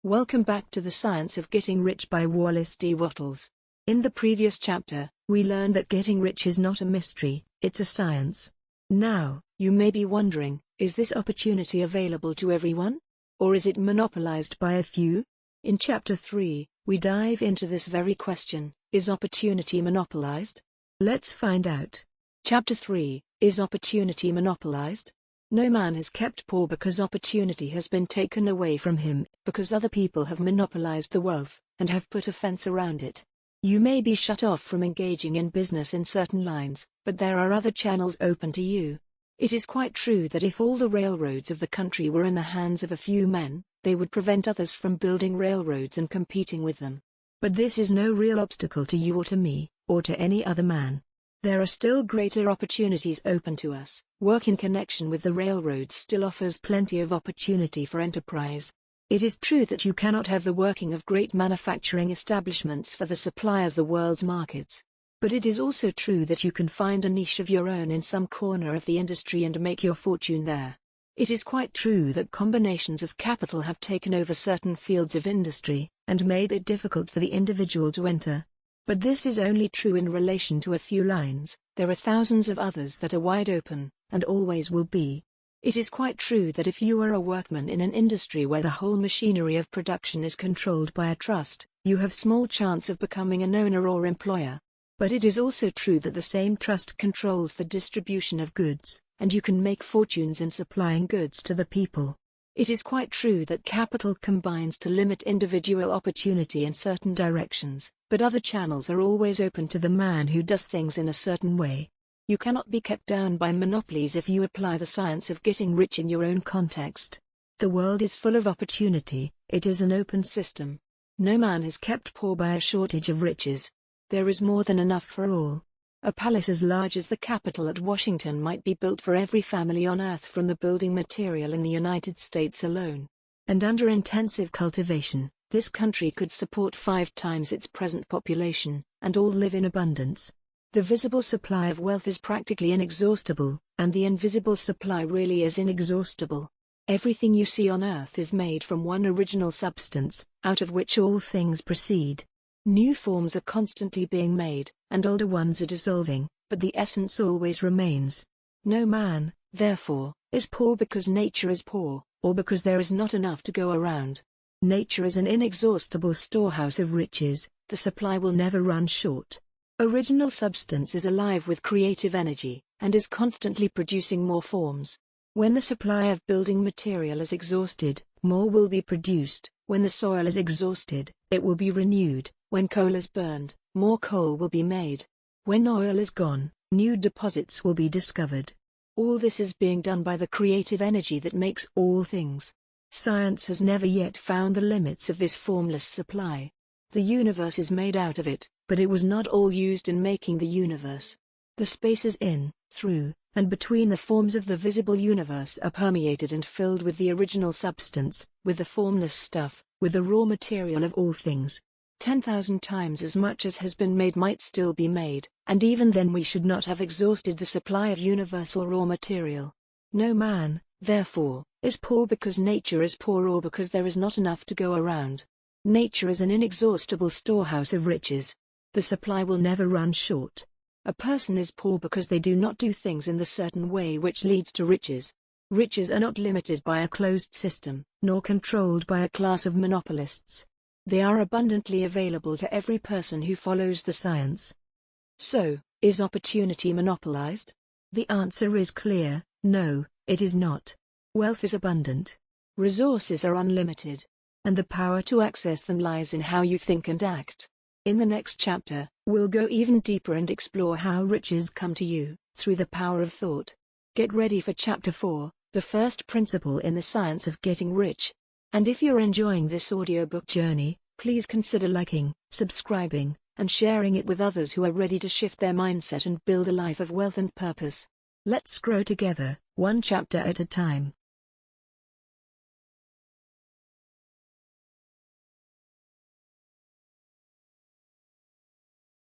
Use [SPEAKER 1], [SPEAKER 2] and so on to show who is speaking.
[SPEAKER 1] Welcome back to The Science of Getting Rich by Wallace D. Wattles. In the previous chapter, we learned that getting rich is not a mystery, it's a science. Now, you may be wondering, is this opportunity available to everyone? Or is it monopolized by a few? In Chapter 3, we dive into this very question: is opportunity monopolized? Let's find out. Chapter 3, is opportunity monopolized? No man is kept poor because opportunity has been taken away from him, because other people have monopolized the wealth, and have put a fence around it. You may be shut off from engaging in business in certain lines, but there are other channels open to you. It is quite true that if all the railroads of the country were in the hands of a few men, they would prevent others from building railroads and competing with them. But this is no real obstacle to you or to me, or to any other man. There are still greater opportunities open to us. Work in connection with the railroads still offers plenty of opportunity for enterprise. It is true that you cannot have the working of great manufacturing establishments for the supply of the world's markets. But it is also true that you can find a niche of your own in some corner of the industry and make your fortune there. It is quite true that combinations of capital have taken over certain fields of industry, and made it difficult for the individual to enter. But this is only true in relation to a few lines. There are thousands of others that are wide open, and always will be. It is quite true that if you are a workman in an industry where the whole machinery of production is controlled by a trust, you have small chance of becoming an owner or employer. But it is also true that the same trust controls the distribution of goods, and you can make fortunes in supplying goods to the people. It is quite true that capital combines to limit individual opportunity in certain directions, but other channels are always open to the man who does things in a certain way. You cannot be kept down by monopolies if you apply the science of getting rich in your own context. The world is full of opportunity, it is an open system. No man is kept poor by a shortage of riches. There is more than enough for all. A palace as large as the Capitol at Washington might be built for every family on Earth from the building material in the United States alone. And under intensive cultivation, this country could support 5 times its present population, and all live in abundance. The visible supply of wealth is practically inexhaustible, and the invisible supply really is inexhaustible. Everything you see on Earth is made from one original substance, out of which all things proceed. New forms are constantly being made, and older ones are dissolving, but the essence always remains. No man, therefore, is poor because nature is poor, or because there is not enough to go around. Nature is an inexhaustible storehouse of riches, the supply will never run short. Original substance is alive with creative energy, and is constantly producing more forms. When the supply of building material is exhausted, more will be produced. When the soil is exhausted, it will be renewed. When coal is burned, more coal will be made. When oil is gone, new deposits will be discovered. All this is being done by the creative energy that makes all things. Science has never yet found the limits of this formless supply. The universe is made out of it, but it was not all used in making the universe. The spaces in, through, and between the forms of the visible universe are permeated and filled with the original substance, with the formless stuff, with the raw material of all things. 10,000 times as much as has been made might still be made, and even then we should not have exhausted the supply of universal raw material. No man, therefore, is poor because nature is poor or because there is not enough to go around. Nature is an inexhaustible storehouse of riches. The supply will never run short. A person is poor because they do not do things in the certain way which leads to riches. Riches are not limited by a closed system, nor controlled by a class of monopolists. They are abundantly available to every person who follows the science. So, is opportunity monopolized? The answer is clear: no, it is not. Wealth is abundant. Resources are unlimited. And the power to access them lies in how you think and act. In the next chapter, we'll go even deeper and explore how riches come to you, through the power of thought. Get ready for Chapter 4, the first principle in the science of getting rich. And if you're enjoying this audiobook journey, please consider liking, subscribing, and sharing it with others who are ready to shift their mindset and build a life of wealth and purpose. Let's grow together, one chapter at a time.